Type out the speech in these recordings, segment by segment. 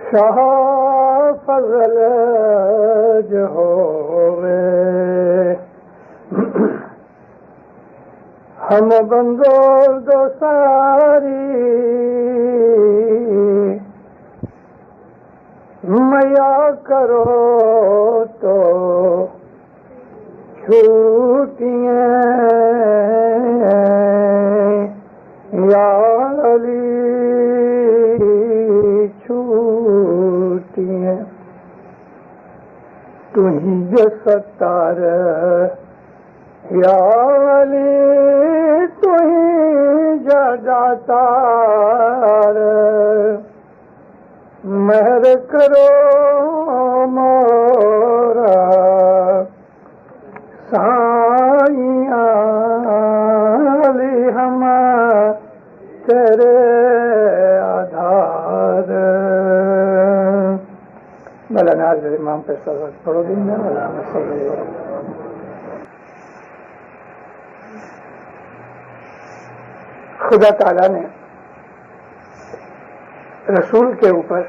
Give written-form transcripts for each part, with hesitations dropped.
شاہ فضل جو ہوئے ہم بندور دو ساری میا کرو تو چھوٹیاں یا علی چھوٹیاں تو ہی جو ستار یا علی تو ہی جاداتار مہر کرو مورا سائیاں علی ہم تیرے آدھار مولانا حضرت امام پہ صلوات پڑھو دن میں مولانا صلی اللہ علیہ وسلم. خدا تعالیٰ نے رسول کے اوپر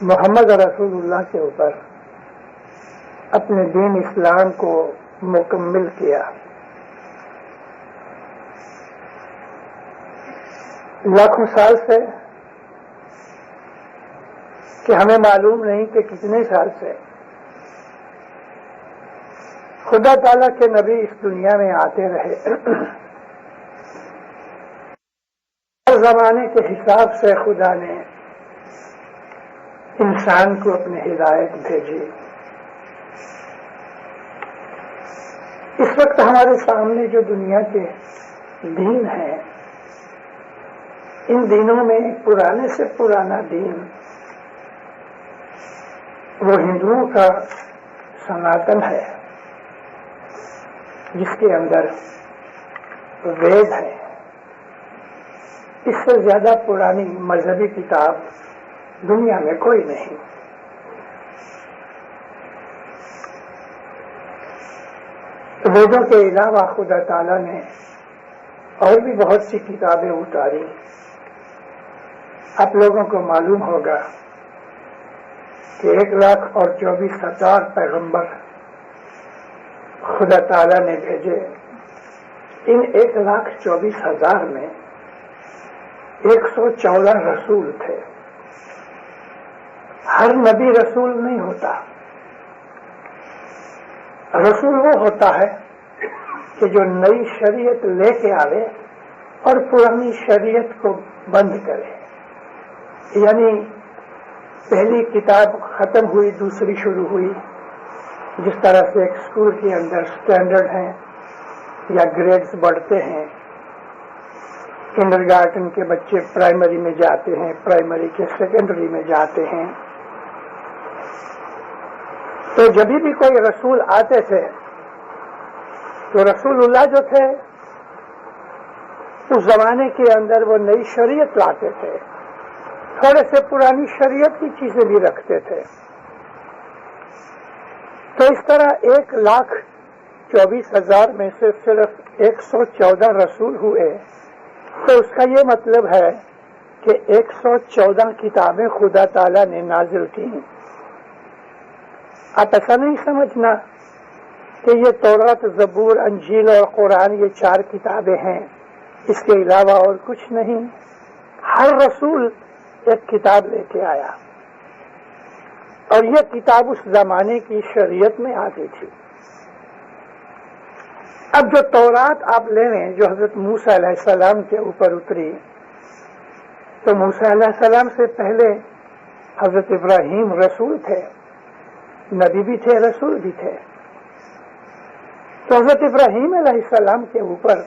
محمد رسول اللہ کے اوپر اپنے دین اسلام کو مکمل کیا. لاکھوں سال سے کہ ہمیں معلوم نہیں کہ کتنے سال سے خدا تعالیٰ کے نبی اس دنیا میں آتے رہے. ہر زمانے کے حساب سے خدا نے انسان کو اپنی ہدایت بھیجی. اس وقت ہمارے سامنے جو دنیا کے دین ہیں، ان دینوں میں پرانے سے پرانا دین وہ ہندوؤں کا سناتن ہے، جس کے اندر وید ہے. اس سے زیادہ پرانی مذہبی کتاب دنیا میں کوئی نہیں. ویدوں کے علاوہ خدا تعالیٰ نے اور بھی بہت سی کتابیں اتاری. آپ لوگوں کو معلوم ہوگا کہ 1,24,000 پیغمبر خدا تعالیٰ نے بھیجے. ان 1,24,000 میں 114 رسول تھے. ہر نبی رسول نہیں ہوتا. رسول وہ ہوتا ہے کہ جو نئی شریعت لے کے آوے اور پرانی شریعت کو بند کرے. یعنی پہلی کتاب ختم ہوئی، دوسری شروع ہوئی. جس طرح سے ایک اسکول کے اندر سٹینڈرڈ ہیں یا گریڈز بڑھتے ہیں. کنڈر گارٹن کے بچے پرائمری میں جاتے ہیں، پرائمری کے سیکنڈری میں جاتے ہیں. تو جب بھی کوئی رسول آتے تھے تو رسول اللہ جو تھے اس زمانے کے اندر وہ نئی شریعت لاتے تھے، تھوڑے سے پرانی شریعت کی چیزیں بھی رکھتے تھے. تو اس طرح 1,24,000 میں سے صرف 114 رسول ہوئے. تو اس کا یہ مطلب ہے کہ 114 کتابیں خدا تعالیٰ نے نازل کی. آپ ایسا نہیں سمجھنا کہ یہ تورات، زبور، انجیل اور قرآن یہ 4 کتابیں ہیں، اس کے علاوہ اور کچھ نہیں. ہر رسول ایک کتاب لے کے آیا اور یہ کتاب اس زمانے کی شریعت میں آتی تھی. اب جو تورات آپ لے لیں جو حضرت موسیٰ علیہ السلام کے اوپر اتری، تو موسیٰ علیہ السلام سے پہلے حضرت ابراہیم رسول تھے، نبی بھی تھے، رسول بھی تھے. تو حضرت ابراہیم علیہ السلام کے اوپر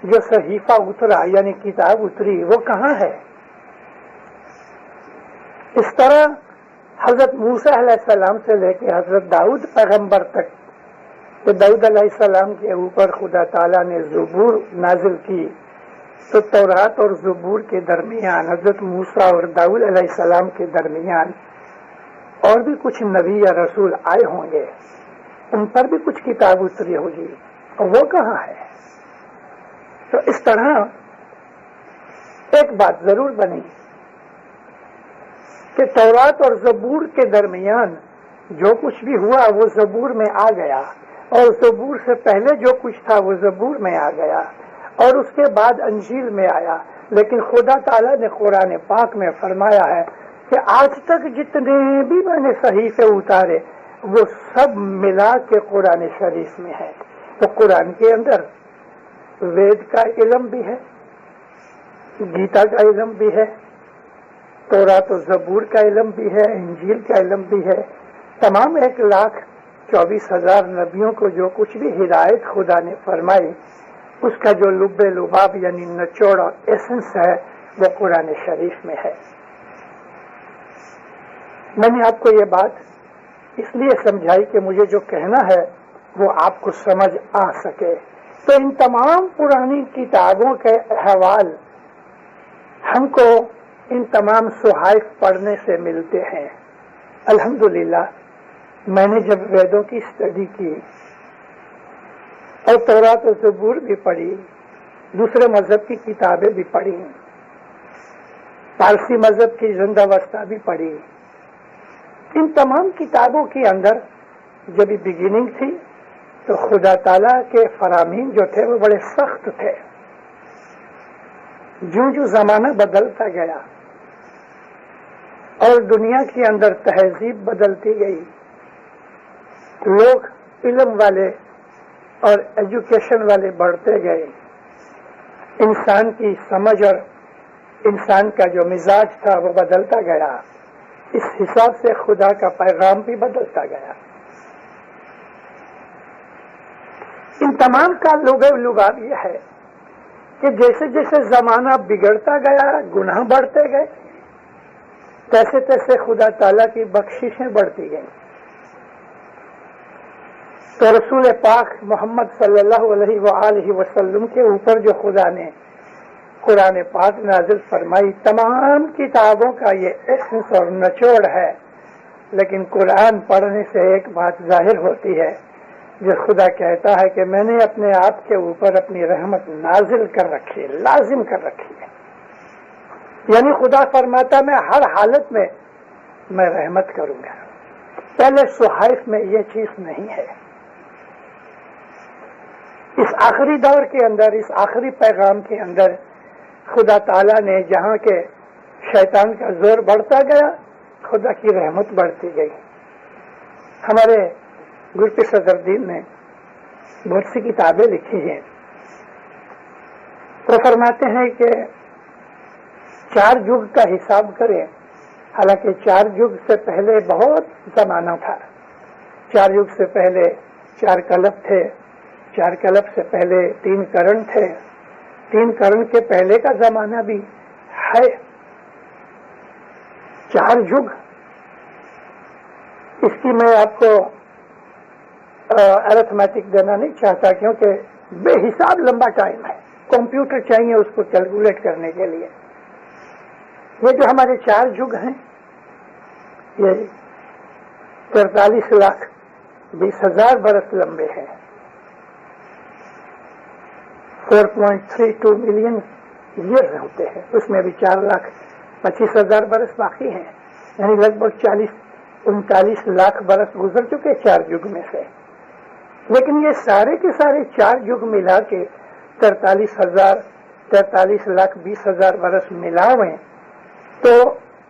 جو صحیفہ اترا یعنی کتاب اتری وہ کہاں ہے؟ اس طرح حضرت موسیٰ علیہ السلام سے لے کے حضرت داؤد پیغمبر تک، کہ داؤد علیہ السلام کے اوپر خدا تعالیٰ نے زبور نازل کی، تو تورات اور زبور کے درمیان حضرت موسیٰ اور داؤد علیہ السلام کے درمیان اور بھی کچھ نبی یا رسول آئے ہوں گے، ان پر بھی کچھ کتاب اتری ہوگی، اور وہ کہاں ہے؟ تو اس طرح ایک بات ضرور بنی کہ تورات اور زبور کے درمیان جو کچھ بھی ہوا وہ زبور میں آ گیا، اور زبور سے پہلے جو کچھ تھا وہ زبور میں آ گیا، اور اس کے بعد انجیل میں آیا۔ لیکن خدا تعالیٰ نے قرآن پاک میں فرمایا ہے کہ آج تک جتنے بھی میں نے صحیفے اتارے وہ سب ملا کے قرآن شریف میں ہے۔ تو قرآن کے اندر وید کا علم بھی ہے، گیتا کا علم بھی ہے، تورات و زبور کا علم بھی ہے، انجیل کا علم بھی ہے۔ تمام 1,24,000 نبیوں کو جو کچھ بھی ہدایت خدا نے فرمائی اس کا جو لب لباب یعنی نچوڑ اور ایسنس ہے وہ قرآن شریف میں ہے۔ میں نے آپ کو یہ بات اس لیے سمجھائی کہ مجھے جو کہنا ہے وہ آپ کو سمجھ آ سکے۔ تو ان تمام پرانی کتابوں کے احوال ہم کو ان تمام صحائف پڑھنے سے ملتے ہیں۔ الحمدللہ میں نے جب ویدوں کی اسٹڈی کی اور تورات و زبور بھی پڑھی، دوسرے مذہب کی کتابیں بھی پڑھی، پارسی مذہب کی زندہ وسطہ بھی پڑھی، ان تمام کتابوں کے اندر جب بگننگ تھی تو خدا تعالیٰ کے فرامین جو تھے وہ بڑے سخت تھے۔ جو زمانہ بدلتا گیا اور دنیا کے اندر تہذیب بدلتی گئی، لوگ علم والے اور ایجوکیشن والے بڑھتے گئے، انسان کی سمجھ اور انسان کا جو مزاج تھا وہ بدلتا گیا، اس حساب سے خدا کا پیغام بھی بدلتا گیا۔ ان تمام کا لباب یہ ہے کہ جیسے جیسے زمانہ بگڑتا گیا، گناہ بڑھتے گئے، تیسے تیسے خدا تعالیٰ کی بخششیں بڑھتی گئیں۔ تو رسول پاک محمد صلی اللہ علیہ وآلہ وسلم کے اوپر جو خدا نے قرآن پاک نازل فرمائی، تمام کتابوں کا یہ ایسنس اور نچوڑ ہے۔ لیکن قرآن پڑھنے سے ایک بات ظاہر ہوتی ہے، جو خدا کہتا ہے کہ میں نے اپنے آپ کے اوپر اپنی رحمت نازل کر رکھی ہے، لازم کر رکھی ہے۔ یعنی خدا فرماتا میں ہر حالت میں رحمت کروں گا۔ پہلے صحائف میں یہ چیز نہیں ہے۔ اس آخری دور کے اندر، اس آخری پیغام کے اندر خدا تعالیٰ نے جہاں کے شیطان کا زور بڑھتا گیا، خدا کی رحمت بڑھتی گئی۔ ہمارے گرپی صدر الدین نے بہت سی کتابیں لکھی ہیں، وہ فرماتے ہیں کہ 4 یگ کا حساب کریں، حالانکہ 4 یگ سے پہلے بہت زمانہ تھا۔ 4 یگ سے پہلے 4 کلب تھے، 4 کلب سے پہلے 3 کرن تھے، 3 کرن کے پہلے کا زمانہ بھی ہے۔ 4 یگ، اس کی میں آپ کو ارتھمیٹک دینا نہیں چاہتا کیونکہ بے حساب لمبا ٹائم ہے، کمپیوٹر چاہیے اس کو کیلکولیٹ کرنے کے لیے۔ یہ جو ہمارے 4 یگ ہیں یہ 43,20,000 برس لمبے ہیں، 4.32 ملین ایئر ہوتے ہیں، اس میں بھی 4,25,000 برس باقی ہیں، یعنی لگ بھگ 40-39 لاکھ برس گزر چکے 4 یگ میں سے۔ لیکن یہ سارے کے سارے 4 یگ ملا کے 43,20,000 برس ملا ہوئے، تو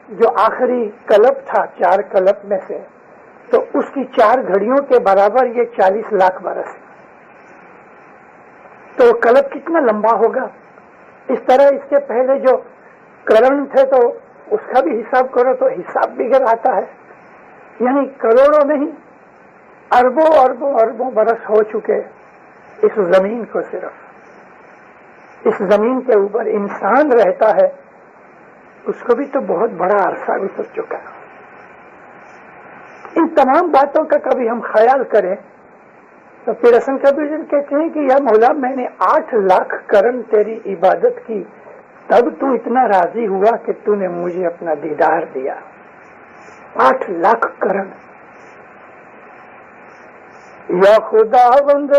جو آخری کلب تھا 4 کلب میں سے، تو اس کی 4 گھڑیوں کے برابر یہ 40 لاکھ برس۔ تو کلب کتنا لمبا ہوگا؟ اس طرح اس کے پہلے جو کرن تھے تو اس کا بھی حساب کرو تو حساب بگڑ آتا ہے، یعنی کروڑوں نہیں اربوں اربوں اربوں برس ہو چکے اس زمین کو۔ صرف اس زمین کے اوپر انسان رہتا ہے، اس کو بھی تو بہت بڑا عرصہ گزر چکا۔ ان تمام باتوں کا کبھی ہم خیال کریں تو پھر حسن کبیر کہتے ہیں کہ یا مولا میں نے 8 لاکھ کرن تیری عبادت کی، تب تو اتنا راضی ہوا کہ تو نے مجھے اپنا دیدار دیا۔ 8 لاکھ کرن، یا خداوند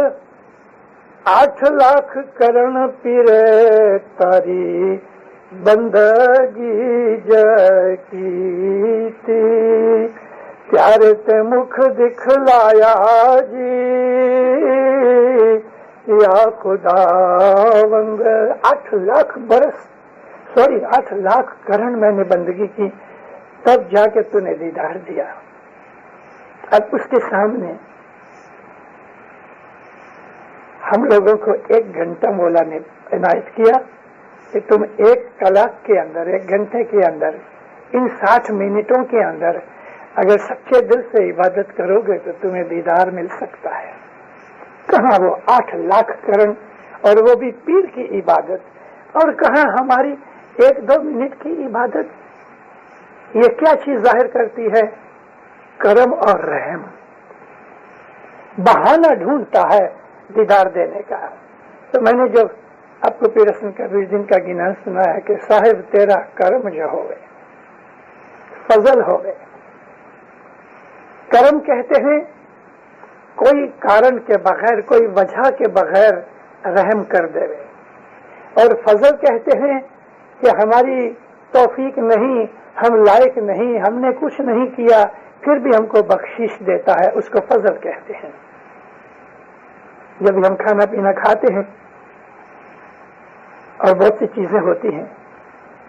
8 لاکھ کرن پیرے تاری بندگی جے کیتی پیارے تے مکھ دکھلایا جی یا خداوند 8 لاکھ برس 8 لاکھ کرن میں نے بندگی کی تب جا کے تو نے دیدار دیا. اب اس کے سامنے ہم لوگوں کو 1 گھنٹہ مولا نے عنایت کیا کہ تم 1 کلاک کے اندر 1 گھنٹے کے اندر ان 60 منٹوں کے اندر اگر سچے دل سے عبادت کرو گے تو تمہیں دیدار مل سکتا ہے. کہاں وہ 8 لاکھ کرن اور وہ بھی پیر کی عبادت، اور کہاں ہماری 1-2 منٹ کی عبادت. یہ کیا چیز ظاہر کرتی ہے؟ کرم اور رحم. بہانہ ڈھونڈتا ہے دیدار دینے کا. تو میں نے جو آپ کو پیر حسن کبیر دن کا گنا سنا ہے کہ صاحب تیرا کرم جو ہوئے، فضل ہوئے. کرم کہتے ہیں کوئی کارن کے بغیر، کوئی وجہ کے بغیر رحم کر دے، اور فضل کہتے ہیں کہ ہماری توفیق نہیں، ہم لائق نہیں، ہم نے کچھ نہیں کیا پھر بھی ہم کو بخشش دیتا ہے، اس کو فضل کہتے ہیں. جب ہم کھانا پینا کھاتے ہیں اور بہت سی چیزیں ہوتی ہیں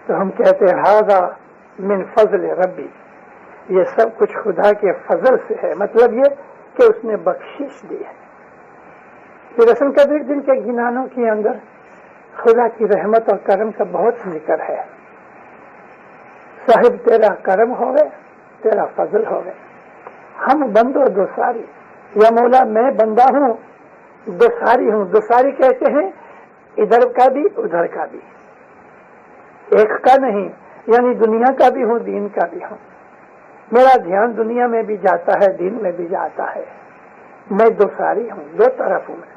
تو ہم کہتے ہیں ھذا من فضل ربی، یہ سب کچھ خدا کے فضل سے ہے. مطلب یہ کہ اس نے بخشش دی ہے. پھر رسم کبیر دن کے گنانوں کے اندر خدا کی رحمت اور کرم کا بہت ذکر ہے. صاحب تیرا کرم ہوئے، تیرا فضل ہوئے. ہم بندو دوساری، یا مولا میں بندہ ہوں، دوساری ہوں. دوساری کہتے ہیں ادھر کا بھی ادھر کا بھی، ایک کا نہیں، یعنی دنیا کا بھی ہوں دین کا بھی ہوں. میرا دھیان دنیا میں بھی جاتا ہے دین میں بھی جاتا ہے. میں دوساری ہوں، 2 طرف ہوں میں.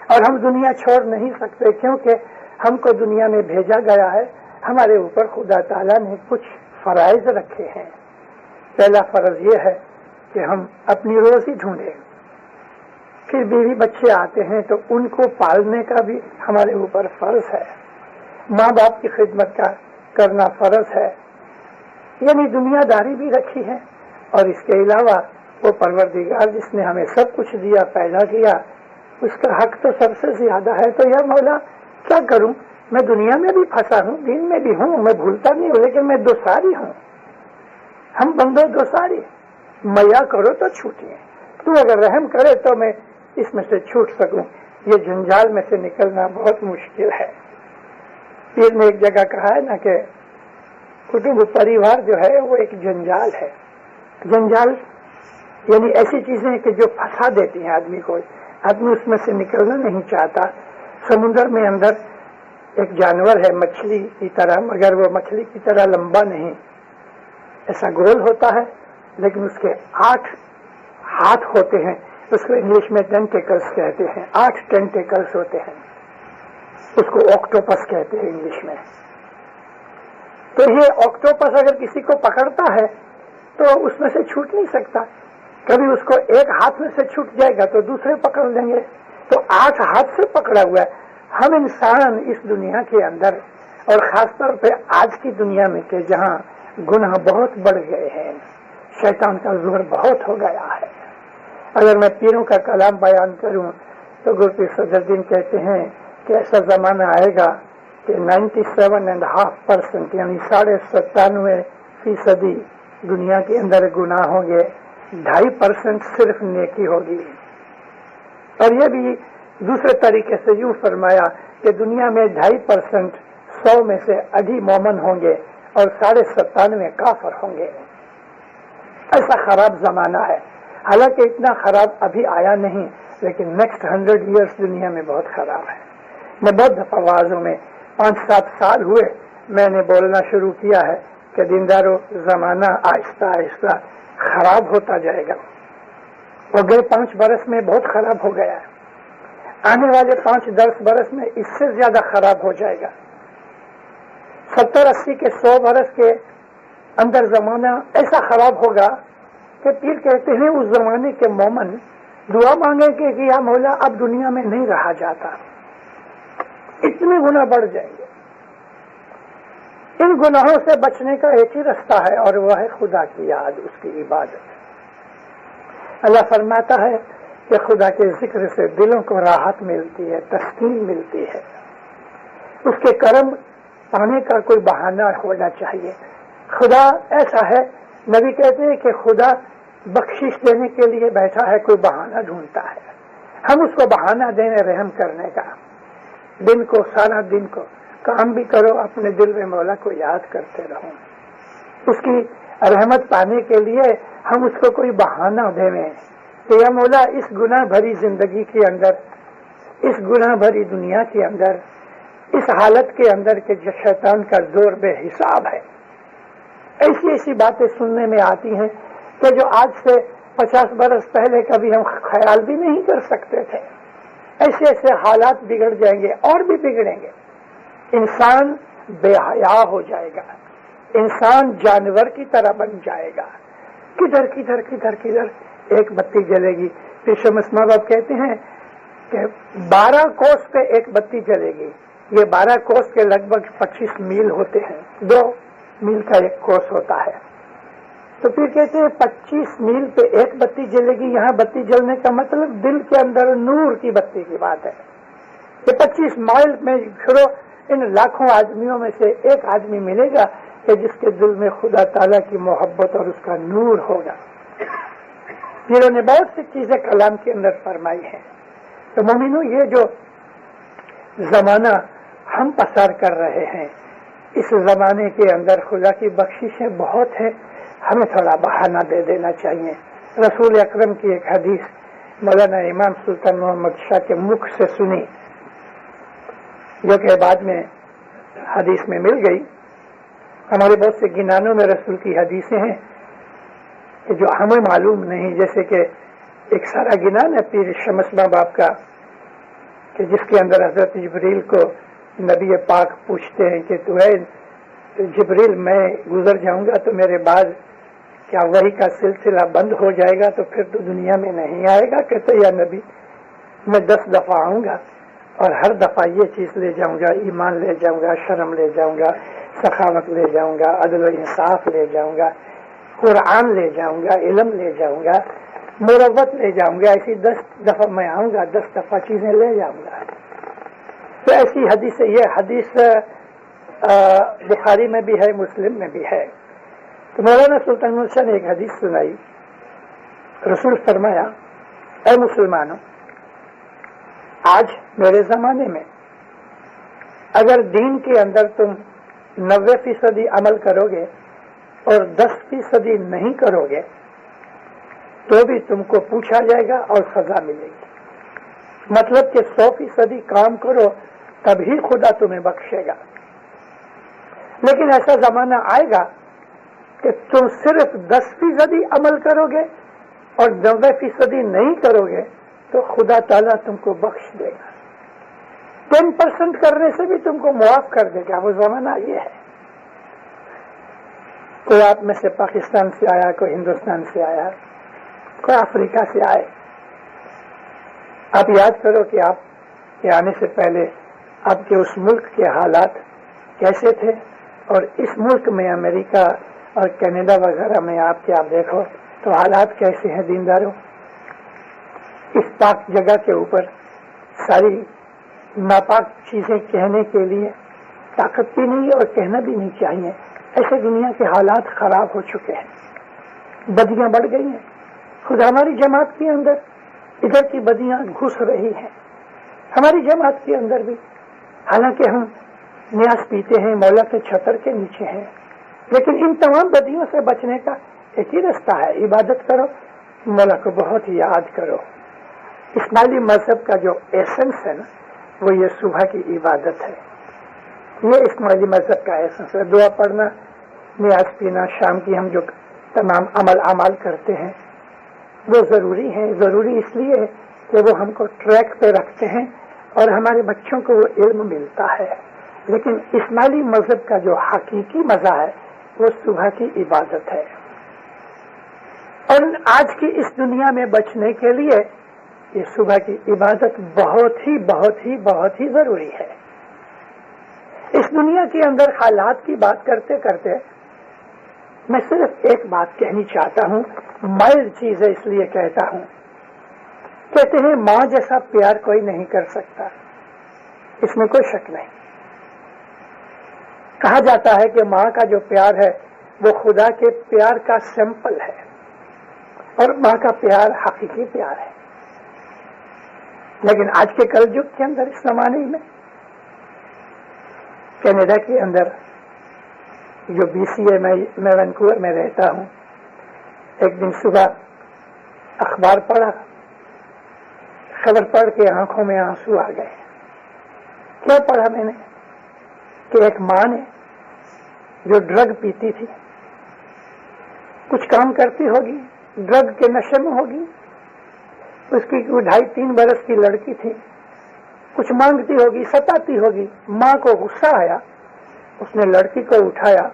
اور ہم دنیا چھوڑ نہیں سکتے کیونکہ ہم کو دنیا میں بھیجا گیا ہے. ہمارے اوپر خدا تعالیٰ نے کچھ فرائض رکھے ہیں. پہلا فرض یہ ہے کہ ہم اپنی روزی ڈھونڈیں. پھر بیوی بچے آتے ہیں تو ان کو پالنے کا بھی ہمارے اوپر فرض ہے. ماں باپ کی خدمت کا کرنا فرض ہے. یعنی دنیا داری بھی رکھی ہے. اور اس کے علاوہ وہ پروردگار جس نے ہمیں سب کچھ دیا، پیدا کیا، اس کا حق تو سب سے زیادہ ہے. تو یا مولا کیا کروں؟ میں دنیا میں بھی پھنسا ہوں، دین میں بھی ہوں، میں بھولتا نہیں ہوں، لیکن میں دوساری ہوں. ہم بندے دوساری. میا کرو تو چھوٹیے، تو اگر رحم کرے تو میں اس میں سے چھوٹ سکوں. یہ جنجال میں سے نکلنا بہت مشکل ہے. پیر نے ایک جگہ کہا ہے نا کہ کٹمب پریوار جو ہے وہ ایک جنجال ہے. جنجال یعنی ایسی چیزیں کہ جو پھنسا دیتی ہیں آدمی کو. آدمی اس میں سے نکلنا نہیں چاہتا. سمندر میں اندر ایک جانور ہے مچھلی کی طرح، مگر وہ مچھلی کی طرح لمبا نہیں، ایسا گول ہوتا ہے، لیکن اس کے 8 ہاتھ ہوتے ہیں. اس کو انگلش میں ٹینٹیکلس کہتے ہیں. 8 ٹینٹیکلس ہوتے ہیں. اس کو آکٹوپس کہتے ہیں انگلش میں. تو یہ آکٹوپس اگر کسی کو پکڑتا ہے تو اس میں سے چھوٹ نہیں سکتا. کبھی اس کو ایک ہاتھ میں سے چھوٹ جائے گا تو دوسرے پکڑ لیں گے. تو 8 ہاتھ سے پکڑا ہوا ہے. ہم انسان اس دنیا کے اندر، اور خاص طور پہ آج کی دنیا میں کہ جہاں گناہ بہت بڑھ گئے ہیں، شیطان کا زور بہت ہو گیا ہے. اگر میں پیروں کا کلام بیان کروں تو گرو پیر صدر الدین کہتے ہیں کہ ایسا زمانہ آئے گا کہ 97.5% یعنی 97.5% دنیا کے اندر گناہ ہوں گے، 2.5% صرف نیکی ہوگی. اور یہ بھی دوسرے طریقے سے یوں فرمایا کہ دنیا میں 2.5% 100 میں سے ادھی مومن ہوں گے اور 97.5 کافر ہوں گے. ایسا خراب زمانہ ہے. حالانکہ اتنا خراب ابھی آیا نہیں، لیکن نیکسٹ 100 ایئرس دنیا میں بہت خراب ہے. میں بہت دفعہ وعظوں میں 5-7 سال ہوئے میں نے بولنا شروع کیا ہے کہ دیندارو زمانہ آہستہ آہستہ خراب ہوتا جائے گا. وہ گئے 5 برس میں بہت خراب ہو گیا ہے. آنے والے 5-10 برس میں اس سے زیادہ خراب ہو جائے گا. 70-80 کے 100 برس کے اندر زمانہ ایسا خراب ہوگا کہ پیر کہتے ہیں اس زمانے کے مومن دعا مانگیں کہ یا مولا اب دنیا میں نہیں رہا جاتا. اتنے گنا بڑھ جائیں گے. ان گناہوں سے بچنے کا ایک ہی راستہ ہے اور وہ ہے خدا کی یاد، اس کی عبادت۔ اللہ فرماتا ہے کہ خدا کے ذکر سے دلوں کو راحت ملتی ہے، تسکین ملتی ہے، اس کے کرم پانے کا کوئی بہانہ ہونا چاہیے۔ خدا ایسا ہے، نبی کہتے ہیں کہ خدا بخشش دینے کے لیے بیٹھا ہے، کوئی بہانہ ڈھونڈتا ہے، ہم اس کو بہانہ دیں رحم کرنے کا۔ دن کو سارا دن کو کام بھی کرو، اپنے دل میں مولا کو یاد کرتے رہو، اس کی رحمت پانے کے لیے ہم اس کو کوئی بہانہ دیں کہ یا مولا اس گناہ بھری زندگی کے اندر، اس گناہ بھری دنیا کے اندر، اس حالت کے اندر کہ جو شیطان کا زور بے حساب ہے، ایسی ایسی باتیں سننے میں آتی ہیں کہ جو آج سے 50 برس پہلے کبھی ہم خیال بھی نہیں کر سکتے تھے۔ ایسے ایسے حالات بگڑ جائیں گے اور بھی بگڑیں گے، انسان بے حیا ہو جائے گا، انسان جانور کی طرح بن جائے گا، کدھر کدھر کدھر کدھر ایک بتی جلے گی۔ پھر شمس ماں باپ کہتے ہیں کہ 12 کوس پہ ایک بتی جلے گی، یہ 12 کوس کے لگ بھگ 25 میل ہوتے ہیں، 2 میل کا ایک کوس ہوتا ہے، تو پھر کہتے ہیں 25 میل پہ ایک بتی جلے گی۔ یہاں بتی جلنے کا مطلب دل کے اندر نور کی بتی کی بات ہے کہ 25 مائل میں پھرو، ان لاکھوں آدمیوں میں سے ایک آدمی ملے گا کہ جس کے دل میں خدا تعالیٰ کی محبت اور اس کا نور ہوگا۔ پیروں نے بہت سی چیزیں کلام کے اندر فرمائی ہیں۔ تو مومنو، یہ جو زمانہ ہم پسار کر رہے ہیں، اس زمانے کے اندر خدا کی بخششیں بہت ہیں، ہمیں تھوڑا بہانہ دے دینا چاہیے۔ رسول اکرم کی ایک حدیث مولانا امام سلطان محمد شاہ کے مکھ سے سنی، جو کہ بعد میں حدیث میں مل گئی۔ ہمارے بہت سے گنانوں میں رسول کی حدیثیں ہیں کہ جو ہمیں معلوم نہیں، جیسے کہ ایک سارا گنان ہے پیر شمس ماں باپ کا کہ جس کے اندر حضرت جبریل کو نبی پاک پوچھتے ہیں کہ تو اے جبریل، میں گزر جاؤں گا تو میرے بعد کیا وحی کا سلسلہ بند ہو جائے گا، تو پھر تو دنیا میں نہیں آئے گا؟ کہتے یا نبی، میں 10 دفعہ آؤں گا اور ہر دفعہ یہ چیز لے جاؤں گا، ایمان لے جاؤں گا، شرم لے جاؤں گا، سخاوت لے جاؤں گا، عدل و انصاف لے جاؤں گا، قرآن لے جاؤں گا، علم لے جاؤں گا، مروت لے جاؤں گا۔ ایسی 10 دفعہ میں آؤں گا، 10 دفعہ چیزیں لے جاؤں گا۔ تو ایسی حدیث، یہ حدیث بخاری میں بھی ہے، مسلم میں بھی ہے۔ تو مولانا سلطان محمد شاہ نے ایک حدیث سنائی، رسول فرمایا، اے مسلمانوں، آج میرے زمانے میں اگر دین کے اندر تم 90% عمل کرو گے اور 10% نہیں کرو گے تو بھی تم کو پوچھا جائے گا اور سزا ملے گی۔ مطلب کہ 100% کام کرو تبھی خدا تمہیں بخشے گا۔ لیکن ایسا زمانہ آئے گا کہ تم صرف 10% عمل کرو گے اور 90% نہیں کرو گے تو خدا تعالیٰ تم کو بخش دے گا، 10% کرنے سے بھی تم کو معاف کر دے گا۔ وہ زمانہ یہ ہے۔ کوئی آپ میں سے پاکستان سے آیا، کوئی ہندوستان سے آیا، کوئی افریقہ سے آئے، آپ یاد کرو کہ آپ کے آنے سے پہلے آپ کے اس ملک کے حالات کیسے تھے، اور اس ملک میں امریکہ اور کینیڈا وغیرہ میں آپ دیکھو تو حالات کیسے ہیں دینداروں۔ اس پاک جگہ کے اوپر ساری ناپاک چیزیں کہنے کے لیے طاقت بھی نہیں اور کہنا بھی نہیں چاہیے۔ ایسے دنیا کے حالات خراب ہو چکے ہیں، بدیاں بڑھ گئی ہیں، خود ہماری جماعت کے اندر ادھر کی بدیاں گھس رہی ہیں، ہماری جماعت کے اندر بھی، حالانکہ ہم نیاز پیتے ہیں، مولا کے چھتر کے نیچے ہیں، لیکن ان تمام بدیوں سے بچنے کا ایک ہی راستہ ہے، عبادت کرو، مولا کو بہت یاد کرو۔ اسماعیلی مذہب کا جو ایسنس ہے نا، وہ یہ صبح کی عبادت ہے، یہ اسماعیلی مذہب کا ایسنس ہے۔ دعا پڑھنا، نیاز پینا، شام کی ہم جو تمام اعمال کرتے ہیں وہ ضروری ہیں، ضروری اس لیے کہ وہ ہم کو ٹریک پہ رکھتے ہیں اور ہمارے بچوں کو وہ علم ملتا ہے۔ لیکن اسماعیلی مذہب کا جو حقیقی مزہ ہے وہ صبح کی عبادت ہے، اور آج کی اس دنیا میں بچنے کے لیے یہ صبح کی عبادت بہت ہی بہت ہی بہت ہی ضروری ہے۔ اس دنیا کے اندر حالات کی بات کرتے کرتے میں صرف ایک بات کہنی چاہتا ہوں، مائل چیز ہے اس لیے کہتا ہوں۔ کہتے ہیں ماں جیسا پیار کوئی نہیں کر سکتا، اس میں کوئی شک نہیں۔ کہا جاتا ہے کہ ماں کا جو پیار ہے وہ خدا کے پیار کا سیمپل ہے، اور ماں کا پیار حقیقی پیار ہے۔ لیکن آج کے کل یگ کے اندر، اس زمانے میں کینیڈا کے اندر جو BCA میں وینکوور میں رہتا ہوں، ایک دن صبح اخبار پڑھا، خبر پڑھ کے آنکھوں میں آنسو آ گئے۔ کیا پڑھا میں نے کہ ایک ماں نے جو ڈرگ پیتی تھی، کچھ کام کرتی ہوگی، ڈرگ کے نشے میں ہوگی، اس کی 2.5-3 برس کی لڑکی تھی، کچھ مانگتی ہوگی، ستاتی ہوگی، ماں کو غصہ آیا، اس نے لڑکی کو اٹھایا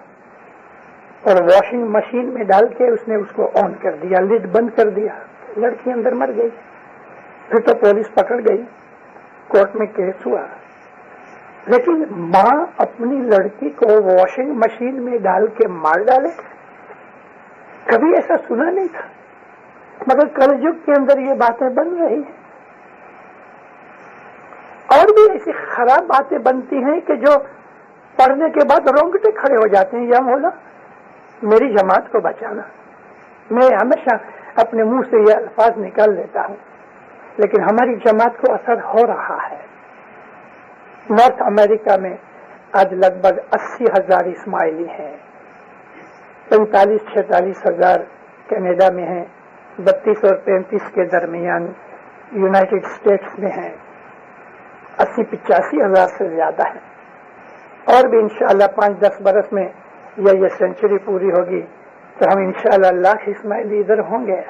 اور واشنگ مشین میں ڈال کے اس نے اس کو آن کر دیا، لڈ بند کر دیا، لڑکی اندر مر گئی۔ پھر تو پولیس پکڑ گئی، کورٹ میں کیس ہوا، لیکن ماں اپنی لڑکی کو واشنگ مشین میں ڈال کے مار ڈالے، کبھی ایسا سنا نہیں تھا۔ مگر کل یگ کے اندر یہ باتیں بن رہی ہیں، اور بھی ایسی خراب باتیں بنتی ہیں کہ جو پڑھنے کے بعد رونگٹے کھڑے ہو جاتے ہیں۔ یا مولا میری جماعت کو بچانا۔ میں ہمیشہ اپنے منہ سے یہ الفاظ نکال لیتا ہوں، لیکن ہماری جماعت کو اثر ہو رہا ہے۔ نارتھ امریکہ میں آج لگ بھگ 80,000 اسماعیلی ہیں، 45-46 ہزار کینیڈا میں ہیں، 32 اور 35 کے درمیان یونائٹڈ اسٹیٹس میں ہیں، 80-85 ہزار سے زیادہ ہیں، اور بھی انشاءاللہ 5-10 برس میں یہ سینچری پوری ہوگی تو ہم انشاءاللہ لاکھ اسماعیلی ادھر ہوں گے۔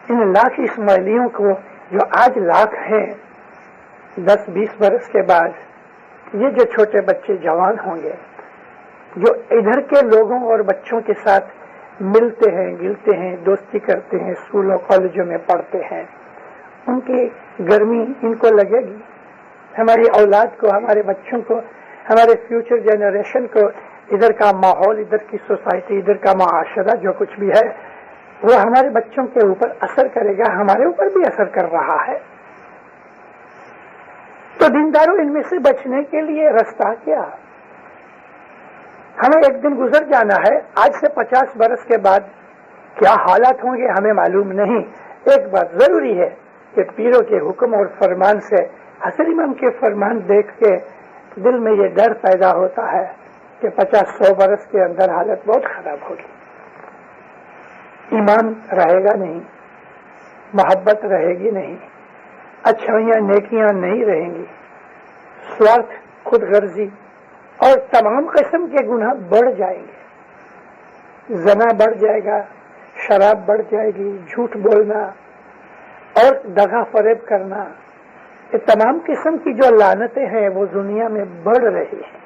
ان لاکھ اسماعیلیوں کو جو آج لاکھ ہیں، 10-20 برس کے بعد یہ جو چھوٹے بچے جوان ہوں گے، جو ادھر کے لوگوں اور بچوں کے ساتھ ملتے ہیں، گلتے ہیں، دوستی کرتے ہیں، اسکولوں کالجوں میں پڑھتے ہیں، ان کی گرمی ان کو لگے گی۔ ہماری اولاد کو، ہمارے بچوں کو، ہمارے فیوچر جنریشن کو ادھر کا ماحول، ادھر کی سوسائٹی، ادھر کا معاشرہ جو کچھ بھی ہے وہ ہمارے بچوں کے اوپر اثر کرے گا، ہمارے اوپر بھی اثر کر رہا ہے۔ تو دینداروں، ان میں سے بچنے کے لیے راستہ کیا؟ ہمیں ایک دن گزر جانا ہے، آج سے 50 برس کے بعد کیا حالات ہوں گے ہمیں معلوم نہیں۔ ایک بات ضروری ہے کہ پیروں کے حکم اور فرمان سے، حضرت امام کے فرمان دیکھ کے دل میں یہ ڈر پیدا ہوتا ہے کہ 50-100 برس کے اندر حالت بہت خراب ہوگی، ایمان رہے گا نہیں، محبت رہے گی نہیں، اچھائیاں نیکیاں نہیں رہیں گی، سوارتھ، خود غرضی اور تمام قسم کے گناہ بڑھ جائیں گے، زنا بڑھ جائے گا، شراب بڑھ جائے گی، جھوٹ بولنا اور دغا فریب کرنا، یہ تمام قسم کی جو لعنتیں ہیں وہ دنیا میں بڑھ رہی ہیں،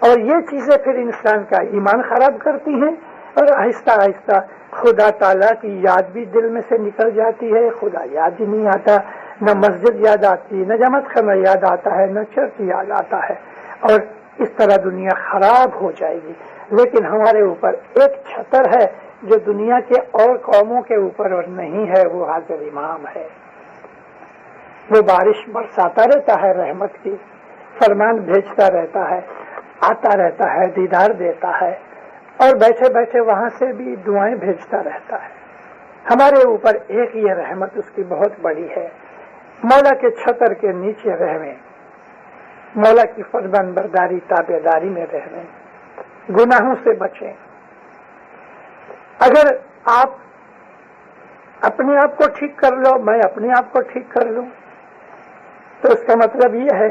اور یہ چیزیں پھر انسان کا ایمان خراب کرتی ہیں، اور آہستہ آہستہ خدا تعالیٰ کی یاد بھی دل میں سے نکل جاتی ہے، خدا یاد ہی نہیں آتا، نہ مسجد یاد آتی، نہ جماعت خانہ یاد آتا ہے، نہ چرچ یاد آتا ہے، اور اس طرح دنیا خراب ہو جائے گی۔ لیکن ہمارے اوپر ایک چھتر ہے جو دنیا کے اور قوموں کے اوپر اور نہیں ہے، وہ حاضر امام ہے۔ وہ بارش برساتا رہتا ہے رحمت کی، فرمان بھیجتا رہتا ہے، آتا رہتا ہے، دیدار دیتا ہے، اور بیٹھے بیٹھے وہاں سے بھی دعائیں بھیجتا رہتا ہے۔ ہمارے اوپر ایک یہ رحمت اس کی بہت بڑی ہے، مولا کے چھتر کے نیچے رہویں، مولا کی فرمان برداری تابع داری میں رہویں، گناہوں سے بچیں۔ اگر آپ اپنے آپ کو ٹھیک کر لو، میں اپنے آپ کو ٹھیک کر لوں، تو اس کا مطلب یہ ہے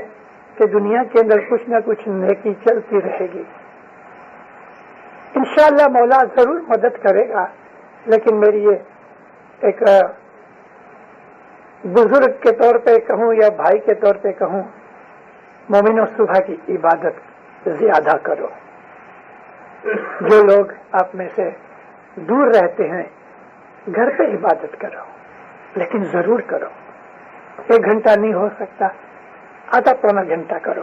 کہ دنیا کے اندر کچھ نہ کچھ نیکی چلتی رہے گی۔ انشاءاللہ مولا ضرور مدد کرے گا، لیکن میری یہ ایک بزرگ کے طور پہ کہوں یا بھائی کے طور پہ کہوں، مومنوں صبح کی عبادت زیادہ کرو۔ جو لوگ آپ میں سے دور رہتے ہیں، گھر پہ عبادت کرو، لیکن ضرور کرو۔ 1 گھنٹہ نہیں ہو سکتا، آدھا پونا گھنٹہ کرو،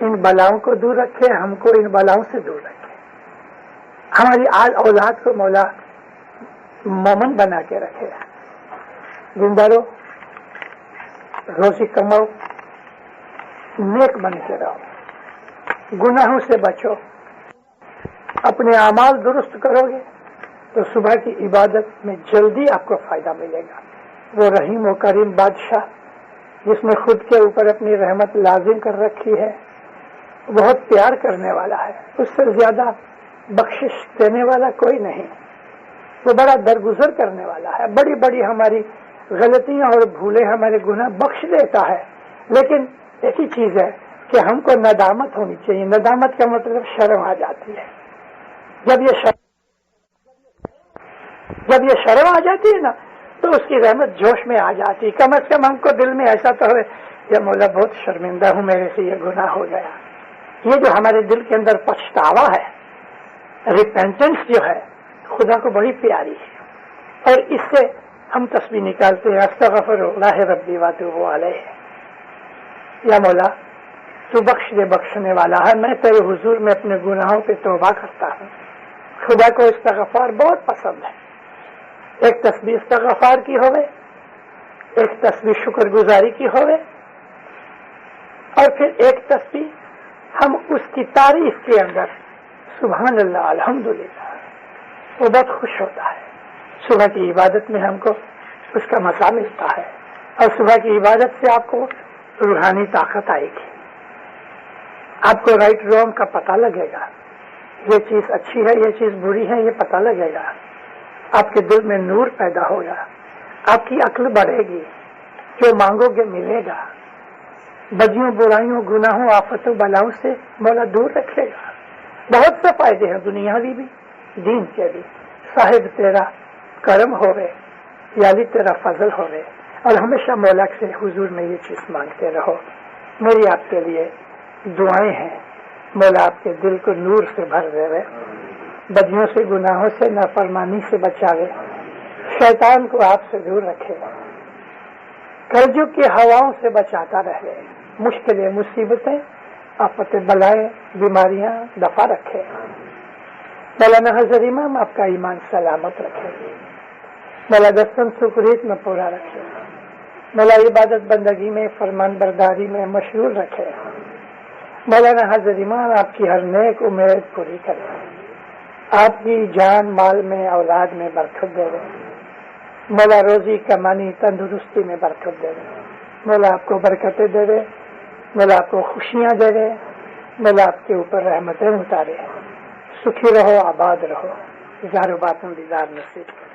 ان بلاؤں کو دور رکھے، ہم کو ان بلاؤں سے دور رکھے، ہماری آل اولاد کو مولا مومن بنا کے رکھے، زندہ رہو، روزی کماؤ، نیک بن کے رہو، گناہوں سے بچو، اپنے اعمال درست کرو گے تو صبح کی عبادت میں جلدی آپ کو فائدہ ملے گا۔ وہ رحیم و کریم بادشاہ جس نے خود کے اوپر اپنی رحمت لازم کر رکھی ہے، بہت پیار کرنے والا ہے، اس سے زیادہ بخشش دینے والا کوئی نہیں، وہ بڑا درگزر کرنے والا ہے، بڑی بڑی ہماری غلطیاں اور بھولیں ہمارے گناہ بخش دیتا ہے، لیکن ایک ہی چیز ہے کہ ہم کو ندامت ہونی چاہیے۔ ندامت کا مطلب شرم آ جاتی ہے، جب یہ شرم آ جاتی ہے نا تو اس کی رحمت جوش میں آ جاتی ہے۔ کم از کم ہم کو دل میں ایسا تو ہے یا مولا بہت شرمندہ ہوں، میرے سے یہ گناہ ہو گیا۔ یہ جو ہمارے دل کے اندر پچھتاوا ہے، ریپینٹنس جو ہے، خدا کو بڑی پیاری ہے، اور اس سے ہم تسبیح نکالتے ہیں، استغفر اللہ ربی واتوب علیہ، یا مولا تو بخش دے، بخشنے والا ہے، میں تیرے حضور میں اپنے گناہوں پہ توبہ کرتا ہوں۔ خدا کو استغفار بہت پسند ہے، ایک تسبیح استغفار کی ہوئے، ایک تسبیح شکر گزاری کی ہوئے، اور پھر ایک تسبیح ہم اس کی تعریف کے اندر سبحان اللہ الحمدللہ، وہ بہت خوش ہوتا ہے۔ صبح کی عبادت میں ہم کو اس کا مزہ ملتا ہے، اور صبح کی عبادت سے آپ کو روحانی طاقت آئے گی، آپ کو رائٹ رانگ کا پتہ لگے گا، یہ چیز اچھی ہے، یہ چیز بری ہے، یہ پتہ لگے گا، آپ کے دل میں نور پیدا ہوگا، آپ کی عقل بڑھے گی، جو مانگو گے ملے گا، بدیوں برائیوں گناہوں آفتوں بلاؤں سے مولا دور رکھے گا۔ بہت سے فائدے ہیں، دنیاوی بھی دین کے بھی۔ صاحب تیرا کرم ہوئے، یعنی تیرا فضل ہوئے، اور ہمیشہ مولا سے حضور میں یہ چیز مانگتے رہو۔ میری آپ کے لیے دعائیں ہیں، مولا آپ کے دل کو نور سے بھر دے، بدیوں سے گناہوں سے نافرمانی سے بچاوے، شیطان کو آپ سے دور رکھے، کرجو کی ہواؤں سے بچاتا رہے، مشکلیں مصیبتیں آفتیں بلائیں بیماریاں دفع رکھے۔ مولانا حضر امام آپ کا ایمان سلامت رکھے، مولا دستن سکریت میں پورا رکھے، مولا عبادت بندگی میں فرمان برداری میں مشغول رکھے، مولانا حضر امام آپ کی ہر نیک امید پوری کرے، آپ کی جان مال میں اولاد میں برکت دے رہے، مولا روزی کمانی تندرستی میں برکت دے رہے، مولا آپ کو برکتیں دے رہے، مولا آپ کو خوشیاں دے رہے، مولا آپ کے اوپر رحمتیں اتارے، سکھی رہو، آباد رہو، زار و باطن دیدار نصیب کرے۔